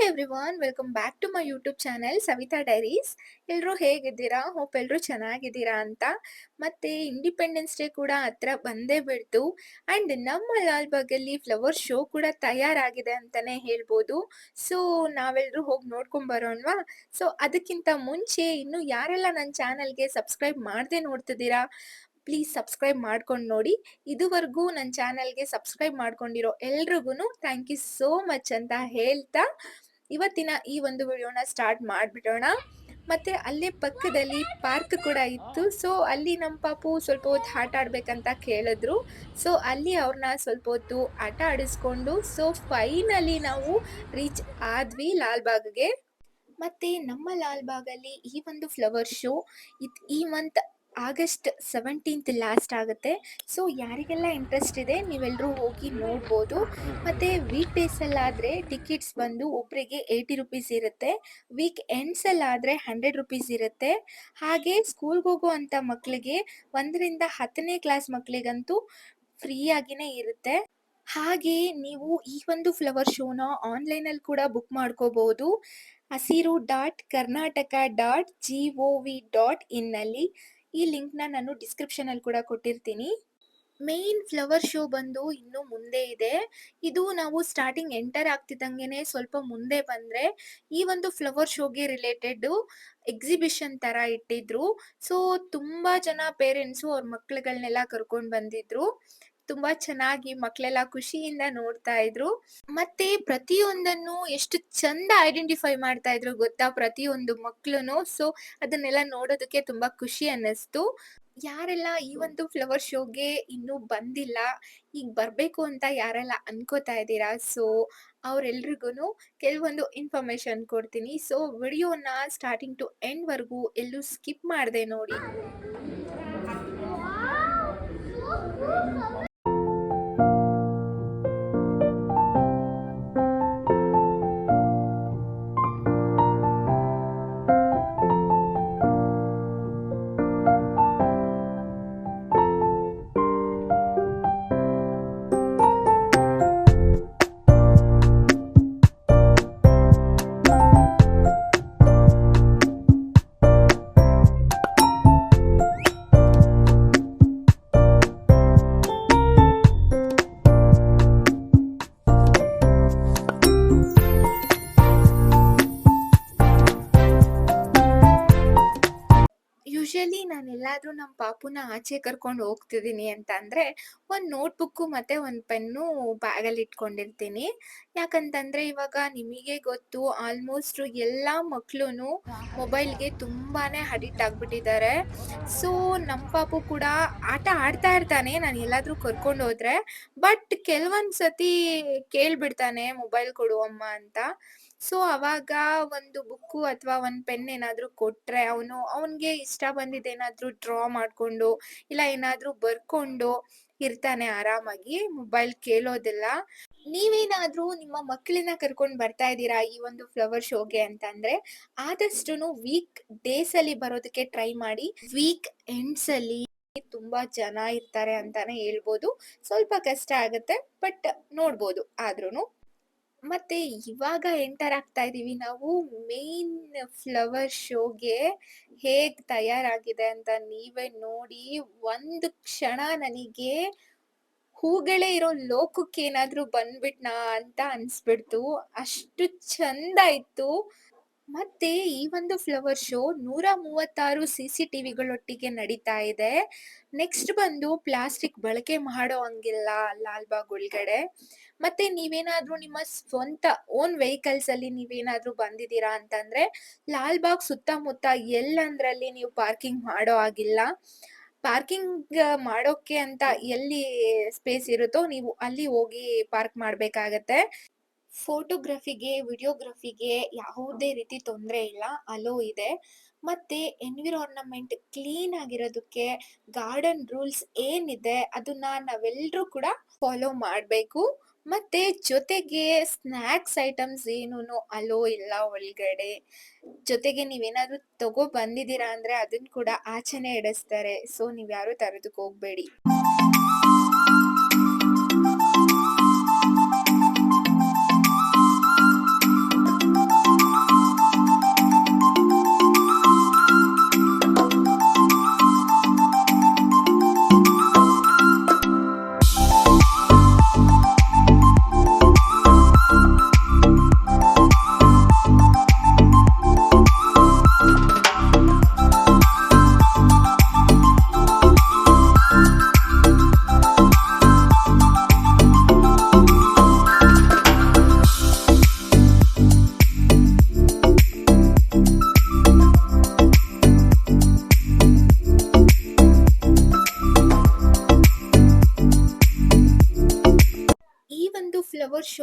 Everyone, welcome back to my YouTube channel Savita diaries. ಎಲ್ಲರೂ ಹೇಗಿದ್ದೀರಾ? Hope ಎಲ್ಲರೂ ಚೆನ್ನಾಗಿದ್ದೀರಾ ಅಂತ. ಮತ್ತೆ ಇಂಡಿಪೆಂಡೆನ್ಸ್ ಡೇ ಕೂಡ ಹತ್ರ ಬಂದೇ ಬಿಡ್ತು. ಆ್ಯಂಡ್ ನಮ್ಮ ಲಾಲ್ಬಾಗಲ್ಲಿ ಫ್ಲವರ್ ಶೋ ಕೂಡ ತಯಾರಾಗಿದೆ ಅಂತಲೇ ಹೇಳ್ಬೋದು. ಸೊ ನಾವೆಲ್ಲರೂ ಹೋಗಿ ನೋಡ್ಕೊಂಬರೋಣವಾ? ಸೊ ಅದಕ್ಕಿಂತ ಮುಂಚೆ ಇನ್ನೂ ಯಾರೆಲ್ಲ ನನ್ನ ಚಾನಲ್ಗೆ ಸಬ್ಸ್ಕ್ರೈಬ್ ಮಾಡದೆ ನೋಡ್ತಿದ್ದೀರಾ, ಪ್ಲೀಸ್ ಸಬ್ಸ್ಕ್ರೈಬ್ ಮಾಡ್ಕೊಂಡು ನೋಡಿ. ಇದುವರೆಗೂ ನನ್ನ ಚಾನಲ್ಗೆ ಸಬ್ಸ್ಕ್ರೈಬ್ ಮಾಡ್ಕೊಂಡಿರೋ ಎಲ್ರಿಗೂ ಥ್ಯಾಂಕ್ ಯು ಸೋ ಮಚ್ ಅಂತ ಹೇಳ್ತಾ ಇವತ್ತಿನ ಈ ಒಂದು ವಿಡಿಯೋನ ಸ್ಟಾರ್ಟ್ ಮಾಡಿಬಿಡೋಣ. ಮತ್ತು ಅಲ್ಲೇ ಪಕ್ಕದಲ್ಲಿ ಪಾರ್ಕ್ ಕೂಡ ಇತ್ತು. ಸೊ ಅಲ್ಲಿ ನಮ್ಮ ಪಾಪು ಸ್ವಲ್ಪ ಹೊತ್ತು ಆಟ ಆಡಬೇಕಂತ ಕೇಳಿದ್ರು. ಸೊ ಅಲ್ಲಿ ಅವ್ರನ್ನ ಸ್ವಲ್ಪ ಹೊತ್ತು ಆಟ ಆಡಿಸ್ಕೊಂಡು ಸೊ ಫೈನಲಿ ನಾವು ರೀಚ್ ಆದ್ವಿ ಲಾಲ್ಬಾಗ್ಗೆ. ಮತ್ತು ನಮ್ಮ ಲಾಲ್ಬಾಗಲ್ಲಿ ಈ ಒಂದು ಫ್ಲವರ್ ಶೋ ಈ ಮಂತ್ ಆಗಸ್ಟ್ 17th ಲಾಸ್ಟ್ ಆಗುತ್ತೆ. ಸೊ ಯಾರಿಗೆಲ್ಲ ಇಂಟ್ರೆಸ್ಟ್ ಇದೆ ನೀವೆಲ್ಲರೂ ಹೋಗಿ ನೋಡ್ಬೋದು. ಮತ್ತು ವೀಕ್ ಡೇಸಲ್ಲಾದರೆ ಟಿಕೆಟ್ಸ್ ಬಂದು ಒಬ್ಬರಿಗೆ 80 ರುಪೀಸ್ ಇರುತ್ತೆ. ವೀಕ್ ಎಂಡ್ಸಲ್ಲಾದರೆ 100 ರುಪೀಸ್ ಇರುತ್ತೆ. ಹಾಗೆ ಸ್ಕೂಲ್ಗೆ ಹೋಗೋ ಅಂಥ ಮಕ್ಕಳಿಗೆ 1ರಿಂದ 10ನೇ ಕ್ಲಾಸ್ ಮಕ್ಕಳಿಗಂತೂ ಫ್ರೀಯಾಗಿಯೇ ಇರುತ್ತೆ. ಹಾಗೆ ನೀವು ಈ ಒಂದು ಫ್ಲವರ್ ಶೋನ ಆನ್ಲೈನಲ್ಲಿ ಕೂಡ ಬುಕ್ ಮಾಡ್ಕೋಬಹುದು. hasiru.karnataka.gov.in ಈ ಲಿಂಕ್ನ ನಾನು ಡಿಸ್ಕ್ರಿಪ್ಷನಲ್ಲಿ ಕೂಡ ಕೊಟ್ಟಿರ್ತೀನಿ. ಮೇನ್ ಫ್ಲವರ್ ಶೋ ಬಂದು ಇನ್ನು ಮುಂದೆ ಇದೆ. ಇದು ನಾವು ಸ್ಟಾರ್ಟಿಂಗ್ ಎಂಟರ್ ಆಗ್ತಿದ್ದಂಗೆ ಸ್ವಲ್ಪ ಮುಂದೆ ಬಂದರೆ ಈ ಒಂದು ಫ್ಲವರ್ ಶೋಗೆ ರಿಲೇಟೆಡ್ ಎಕ್ಸಿಬಿಷನ್ ಥರ ಇಟ್ಟಿದ್ರು. ಸೊ ತುಂಬ ಜನ ಪೇರೆಂಟ್ಸು ಅವ್ರ ಮಕ್ಳುಗಳನ್ನೆಲ್ಲ ಕರ್ಕೊಂಡು ಬಂದಿದ್ರು. ತುಂಬ ಚೆನ್ನಾಗಿ ಮಕ್ಕಳೆಲ್ಲ ಖುಷಿಯಿಂದ ನೋಡ್ತಾ ಇದ್ರು. ಮತ್ತೆ ಪ್ರತಿಯೊಂದನ್ನು ಎಷ್ಟು ಚಂದ ಐಡೆಂಟಿಫೈ ಮಾಡ್ತಾ ಇದ್ರು ಗೊತ್ತಾ, ಪ್ರತಿಯೊಂದು ಮಕ್ಕಳು. ಸೊ ಅದನ್ನೆಲ್ಲ ನೋಡೋದಕ್ಕೆ ತುಂಬ ಖುಷಿ ಅನ್ನಿಸ್ತು. ಯಾರೆಲ್ಲ ಈ ಒಂದು ಫ್ಲವರ್ ಶೋಗೆ ಇನ್ನೂ ಬಂದಿಲ್ಲ, ಈಗ ಬರಬೇಕು ಅಂತ ಯಾರೆಲ್ಲ ಅನ್ಕೋತಾ ಇದ್ದೀರಾ, ಸೊ ಅವರೆಲ್ರಿಗೂ ಕೆಲವೊಂದು ಇನ್ಫಾರ್ಮೇಶನ್ ಕೊಡ್ತೀನಿ. ಸೊ ವಿಡಿಯೋನ ಸ್ಟಾರ್ಟಿಂಗ್ ಟು ಎಂಡ್ವರೆಗೂ ಎಲ್ಲೂ ಸ್ಕಿಪ್ ಮಾಡದೆ ನೋಡಿ. ಯೂಶಲಿ ನಾನೆಲ್ಲಾದರೂ ನಮ್ಮ ಪಾಪುನ ಆಚೆ ಕರ್ಕೊಂಡು ಹೋಗ್ತಿದ್ದೀನಿ ಅಂತ ಅಂದರೆ ಒಂದು ನೋಟ್ಬುಕ್ಕು ಮತ್ತು ಒಂದು ಪೆನ್ನು ಬ್ಯಾಗಲ್ಲಿ ಇಟ್ಕೊಂಡಿರ್ತೀನಿ. ಯಾಕಂತಂದರೆ ಇವಾಗ ನಿಮಗೆ ಗೊತ್ತು, ಆಲ್ಮೋಸ್ಟ್ ಎಲ್ಲ ಮಕ್ಕಳು ಮೊಬೈಲ್ಗೆ ತುಂಬಾ ಅಡಿಕ್ಟ್ ಆಗಿಬಿಟ್ಟಿದ್ದಾರೆ. ಸೊ ನಮ್ಮ ಪಾಪು ಕೂಡ ಆಟ ಆಡ್ತಾ ಇರ್ತಾನೆ ನಾನು ಎಲ್ಲಾದರೂ ಕರ್ಕೊಂಡು ಹೋದರೆ. ಬಟ್ ಕೆಲವೊಂದು ಸತಿ ಕೇಳಿಬಿಡ್ತಾನೆ ಮೊಬೈಲ್ ಕೊಡು ಅಮ್ಮ ಅಂತ. ಸೊ ಅವಾಗ ಒಂದು ಬುಕ್ಕು ಅಥವಾ ಒಂದು ಪೆನ್ ಏನಾದರೂ ಕೊಟ್ಟರೆ ಅವನಿಗೆ ಇಷ್ಟ ಬಂದಿದ್ದೇನಾದರೂ ಡ್ರಾ ಮಾಡಿಕೊಂಡು ಇಲ್ಲ ಏನಾದರೂ ಬರ್ಕೊಂಡು ಇರ್ತಾನೆ ಆರಾಮಾಗಿ, ಮೊಬೈಲ್ ಕೇಳೋದಿಲ್ಲ. ನೀವೇನಾದರೂ ನಿಮ್ಮ ಮಕ್ಕಳನ್ನ ಕರ್ಕೊಂಡು ಬರ್ತಾ ಇದ್ದೀರಾ ಈ ಒಂದು ಫ್ಲವರ್ ಶೋಗೆ ಅಂತಂದರೆ ಆದಷ್ಟು ವೀಕ್ ಡೇಸಲ್ಲಿ ಬರೋದಕ್ಕೆ ಟ್ರೈ ಮಾಡಿ. ವೀಕ್ ಎಂಡ್ಸಲ್ಲಿ ತುಂಬ ಜನ ಇರ್ತಾರೆ ಅಂತಾನೆ ಹೇಳ್ಬೋದು. ಸ್ವಲ್ಪ ಕಷ್ಟ ಆಗುತ್ತೆ, ಬಟ್ ನೋಡ್ಬೋದು ಆದ್ರೂ. ಮತ್ತೆ ಇವಾಗ ಎಂಟರ್ ಆಗ್ತಾ ಇದೀವಿ ನಾವು ಮೇನ್ ಫ್ಲವರ್ ಶೋಗೆ. ಹೇಗ್ ತಯಾರಾಗಿದೆ ಅಂತ ನೀವೇ ನೋಡಿ. ಒಂದು ಕ್ಷಣ ನನಗೆ ಹೂಗಳೇ ಇರೋ ಲೋಕಕ್ಕೆ ಏನಾದ್ರೂ ಬಂದ್ಬಿಟ್ನಾ ಅಂತ ಅನ್ಸ್ಬಿಡ್ತು, ಅಷ್ಟು ಚಂದ ಇತ್ತು. ಮತ್ತೆ ಈ ಒಂದು ಫ್ಲವರ್ ಶೋ 136 CCTVಗಳೊಟ್ಟಿಗೆ ನಡೀತಾ ಇದೆ. ನೆಕ್ಸ್ಟ್ ಬಂದು ಪ್ಲಾಸ್ಟಿಕ್ ಬಳಕೆ ಮಾಡೋ ಹಂಗಿಲ್ಲ ಲಾಲ್ಬಾಗ್ ಒಳಗಡೆ. ಮತ್ತೆ ನೀವೇನಾದ್ರೂ ನಿಮ್ಮ ಸ್ವಂತ ಓನ್ ವೆಹಿಕಲ್ಸ್ ಅಲ್ಲಿ ನೀವೇನಾದ್ರೂ ಬಂದಿದ್ದೀರಾ ಅಂತಂದ್ರೆ ಲಾಲ್ಬಾಗ್ ಸುತ್ತಮುತ್ತ ಎಲ್ಲಂದ್ರಲ್ಲಿ ನೀವು ಪಾರ್ಕಿಂಗ್ ಮಾಡೋ ಆಗಿಲ್ಲ. ಪಾರ್ಕಿಂಗ್ ಮಾಡೋಕೆ ಅಂತ ಎಲ್ಲಿ ಸ್ಪೇಸ್ ಇರುತ್ತೋ ನೀವು ಅಲ್ಲಿ ಹೋಗಿ ಪಾರ್ಕ್ ಮಾಡ್ಬೇಕಾಗತ್ತೆ. ಫೋಟೋಗ್ರಫಿಗೆ, ವಿಡಿಯೋಗ್ರಫಿಗೆ ಯಾವುದೇ ರೀತಿ ತೊಂದರೆ ಇಲ್ಲ, ಅಲೋ ಇದೆ. ಮತ್ತೆ ಎನ್ವಿರಾನ್ಮೆಂಟ್ ಕ್ಲೀನ್ ಆಗಿರೋದಕ್ಕೆ ಗಾರ್ಡನ್ ರೂಲ್ಸ್ ಏನಿದೆ ಅದನ್ನ ನಾವೆಲ್ಲರೂ ಕೂಡ ಫಾಲೋ ಮಾಡಬೇಕು. ಮತ್ತೆ ಜೊತೆಗೆ ಸ್ನ್ಯಾಕ್ಸ್ ಐಟಮ್ಸ್ ಏನೂ ಅಲೋ ಇಲ್ಲ ಒಳಗಡೆ. ಜೊತೆಗೆ ನೀವೇನಾದ್ರೂ ತಗೋ ಬಂದಿದ್ದೀರಾ ಅಂದ್ರೆ ಅದನ್ನ ಕೂಡ ಆಚೆನೆ ಇಡಿಸ್ತಾರೆ. ಸೊ ನೀವ್ಯಾರು ತರೋದಕ್ಕೆ ಹೋಗ್ಬೇಡಿ.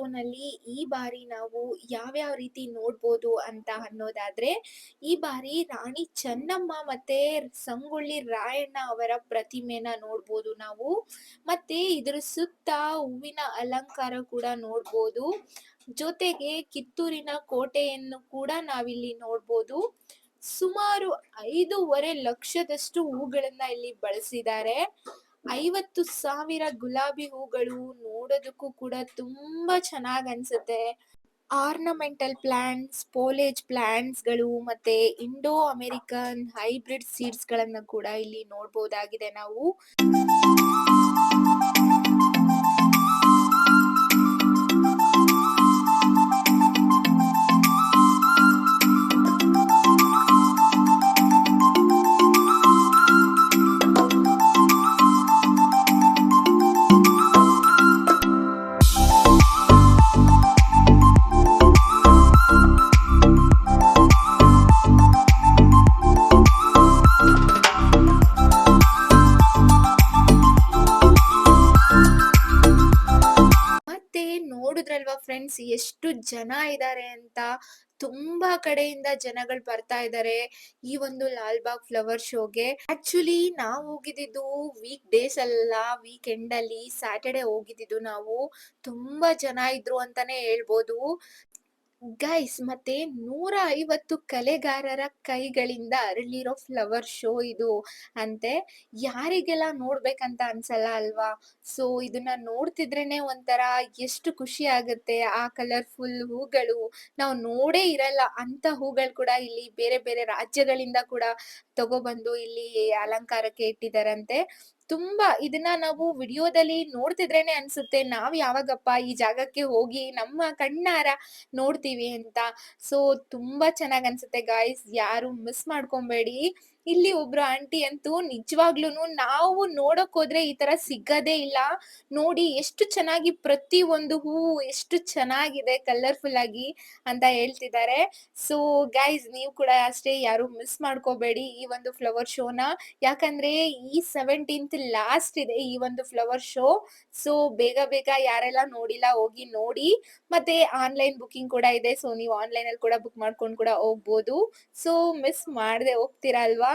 ಶೋನಲ್ಲಿ ಈ ಬಾರಿ ನಾವು ಯಾವ್ಯಾವ ರೀತಿ ನೋಡ್ಬೋದು ಅಂತ ಅನ್ನೋದಾದ್ರೆ, ಈ ಬಾರಿ ರಾಣಿ ಚೆನ್ನಮ್ಮ ಮತ್ತೆ ಸಂಗೊಳ್ಳಿ ರಾಯಣ್ಣ ಅವರ ಪ್ರತಿಮೆನ ನೋಡ್ಬೋದು ನಾವು. ಮತ್ತೆ ಇದ್ರ ಸುತ್ತ ಹೂವಿನ ಅಲಂಕಾರ ಕೂಡ ನೋಡ್ಬೋದು. ಜೊತೆಗೆ ಕಿತ್ತೂರಿನ ಕೋಟೆಯನ್ನು ಕೂಡ ನಾವಿಲ್ಲಿ ನೋಡ್ಬೋದು. ಸುಮಾರು 5.5 ಲಕ್ಷದಷ್ಟು ಹೂಗಳನ್ನ ಇಲ್ಲಿ ಬಳಸಿದ್ದಾರೆ. 50,000 ಗುಲಾಬಿ ಹೂಗಳು ನೋಡೋದಕ್ಕೂ ಕೂಡ ತುಂಬಾ ಚೆನ್ನಾಗ್ ಅನ್ಸುತ್ತೆ. ಆರ್ನಮೆಂಟಲ್ ಪ್ಲಾಂಟ್ಸ್, ಫೋಲೇಜ್ ಪ್ಲಾಂಟ್ಸ್‌ಗಳು ಮತ್ತೆ ಇಂಡೋ ಅಮೆರಿಕನ್ ಹೈಬ್ರಿಡ್ ಸೀಡ್ಸ್‌ಗಳನ್ನ ಕೂಡ ಇಲ್ಲಿ ನೋಡ್ಬೋದಾಗಿದೆ ನಾವು. ಮತ್ತೆ ನೋಡುದ್ರಲ್ವಾ ಫ್ರೆಂಡ್ಸ್ ಎಷ್ಟು ಜನ ಇದ್ದಾರೆ ಅಂತ. ತುಂಬಾ ಕಡೆಯಿಂದ ಜನಗಳು ಬರ್ತಾ ಇದ್ದಾರೆ ಈ ಒಂದು ಲಾಲ್‌ಬಾಗ್ ಫ್ಲವರ್ ಶೋಗೆ. ಆಕ್ಚುಲಿ ನಾವು ಹೋಗಿದ್ದಿದ್ದು ವೀಕ್ ಡೇಸ್ ಅಲ್ಲ, ವೀಕೆಂಡ್ ಅಲ್ಲಿ ಸ್ಯಾಟರ್‌ಡೇ ಹೋಗಿದ್ದಿದ್ದು ನಾವು. ತುಂಬಾ ಜನ ಇದ್ರು ಅಂತಾನೆ ಹೇಳ್ಬೋದು. ಗೈಸ್ ಮತ್ತೆ 150 ಕಲೆಗಾರರ ಕೈಗಳಿಂದ ಅರಳಿರೋ ಫ್ಲವರ್ ಶೋ ಇದು ಅಂತೆ. ಯಾರಿಗೆಲ್ಲ ನೋಡ್ಬೇಕಂತ ಅನ್ಸಲ್ಲ ಅಲ್ವಾ? ಸೊ ಇದನ್ನ ನೋಡ್ತಿದ್ರೇನೆ ಒಂಥರ ಎಷ್ಟು ಖುಷಿ ಆಗುತ್ತೆ. ಆ ಕಲರ್‌ಫುಲ್ ಹೂಗಳು ನಾವು ನೋಡೇ ಇರಲ್ಲ ಅಂತ ಹೂಗಳು ಕೂಡ ಇಲ್ಲಿ ಬೇರೆ ಬೇರೆ ರಾಜ್ಯಗಳಿಂದ ಕೂಡ ತಗೊಬಂದು ಇಲ್ಲಿ ಅಲಂಕಾರಕ್ಕೆ ಇಟ್ಟಿದಾರಂತೆ. ತುಂಬಾ ಇದನ್ನ ನಾವು ವಿಡಿಯೋದಲ್ಲಿ ನೋಡ್ತಿದ್ರೇನೆ ಅನ್ಸುತ್ತೆ ನಾವ್ ಯಾವಾಗಪ್ಪ ಈ ಜಾಗಕ್ಕೆ ಹೋಗಿ ನಮ್ಮ ಕಣ್ಣಾರ ನೋಡ್ತೀವಿ ಅಂತ. ಸೊ ತುಂಬಾ ಚೆನ್ನಾಗ್ ಅನ್ಸುತ್ತೆ ಗಾಯ್ಸ್, ಯಾರು ಮಿಸ್ ಮಾಡ್ಕೊಂಬೇಡಿ. ಇಲ್ಲಿ ಒಬ್ರು ಆಂಟಿ ಅಂತೂ ನಿಜವಾಗ್ಲೂನು ನಾವು ನೋಡಕ್ ಹೋದ್ರೆ ಈ ತರ ಸಿಗದೇ ಇಲ್ಲ. ನೋಡಿ ಎಷ್ಟು ಚೆನ್ನಾಗಿ ಪ್ರತಿ ಒಂದು ಹೂವು ಎಷ್ಟು ಚೆನ್ನಾಗಿದೆ ಕಲರ್‌ಫುಲ್ ಆಗಿ ಅಂತ ಹೇಳ್ತಿದ್ದಾರೆ. ಸೊ ಗೈಸ್ ನೀವು ಕೂಡ ಅಷ್ಟೇ ಯಾರು ಮಿಸ್ ಮಾಡ್ಕೋಬೇಡಿ ಈ ಒಂದು ಫ್ಲವರ್ ಶೋನ. ಯಾಕಂದ್ರೆ ಈ 17th ಲಾಸ್ಟ್ ಇದೆ ಈ ಒಂದು ಫ್ಲವರ್ ಶೋ. ಸೊ ಬೇಗ ಬೇಗ ಯಾರೆಲ್ಲ ನೋಡಿಲ್ಲ ಹೋಗಿ ನೋಡಿ. ಮತ್ತೆ ಆನ್‌ಲೈನ್ ಬುಕಿಂಗ್ ಕೂಡ ಇದೆ. ಸೊ ನೀವು ಆನ್‌ಲೈನಲ್ಲಿ ಕೂಡ ಬುಕ್ ಮಾಡ್ಕೊಂಡು ಕೂಡ ಹೋಗ್ಬೋದು. ಸೊ ಮಿಸ್ ಮಾಡದೆ ಹೋಗ್ತೀರಾ ಅಲ್ವಾ?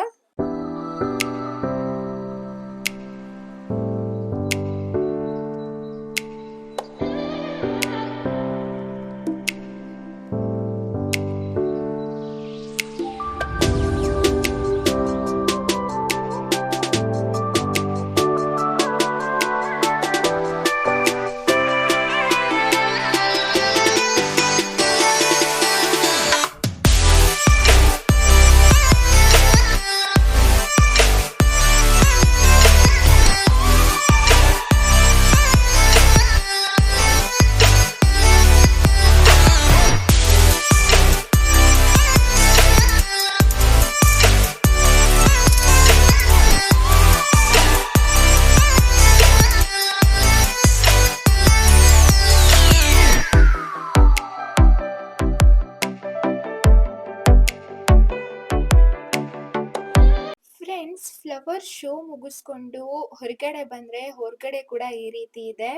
ಫ್ರೆಂಡ್ಸ್ ಫ್ಲವರ್ ಶೋ ಮುಗಿಸ್ಕೊಂಡು ಹೊರಗಡೆ ಬಂದ್ರೆ ಹೊರಗಡೆ ಕೂಡ ಈ ರೀತಿ ಇದೆ.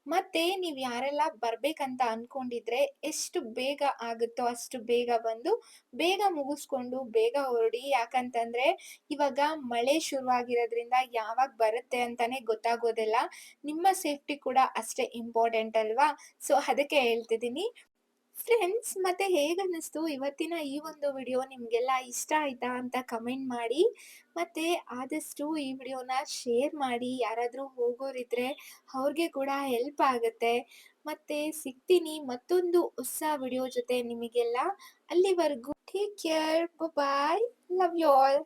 ಮತ್ತೆ ನೀವ್ ಯಾರೆಲ್ಲ ಬರ್ಬೇಕಂತ ಅನ್ಕೊಂಡಿದ್ರೆ ಎಷ್ಟು ಬೇಗ ಆಗುತ್ತೋ ಅಷ್ಟು ಬೇಗ ಬಂದು ಬೇಗ ಮುಗಿಸ್ಕೊಂಡು ಬೇಗ ಹೊರಡಿ. ಯಾಕಂತಂದ್ರೆ ಇವಾಗ ಮಳೆ ಶುರುವಾಗಿರೋದ್ರಿಂದ ಯಾವಾಗ ಬರುತ್ತೆ ಅಂತಾನೆ ಗೊತ್ತಾಗೋದಿಲ್ಲ. ನಿಮ್ಮ ಸೇಫ್ಟಿ ಕೂಡ ಅಷ್ಟೇ ಇಂಪಾರ್ಟೆಂಟ್ ಅಲ್ವಾ? ಸೊ ಅದಕ್ಕೆ ಹೇಳ್ತಿದ್ದೀನಿ. ಫ್ರೆಂಡ್ಸ್ ಮತ್ತೆ ಹೇಗನ್ನಿಸ್ತು ಇವತ್ತಿನ ಈ ಒಂದು ವಿಡಿಯೋ? ನಿಮ್ಗೆಲ್ಲ ಇಷ್ಟ ಆಯ್ತಾ ಅಂತ ಕಮೆಂಟ್ ಮಾಡಿ. ಮತ್ತೆ ಆದಷ್ಟು ಈ ವಿಡಿಯೋನ ಶೇರ್ ಮಾಡಿ. ಯಾರಾದ್ರೂ ಹೋಗೋರಿದ್ರೆ ಅವ್ರಿಗೆ ಕೂಡ ಹೆಲ್ಪ್ ಆಗುತ್ತೆ. ಮತ್ತೆ ಸಿಗ್ತೀನಿ ಮತ್ತೊಂದು ಹೊಸ ವಿಡಿಯೋ ಜೊತೆ ನಿಮಗೆಲ್ಲ. ಅಲ್ಲಿವರೆಗೂ take care, bye, love you all.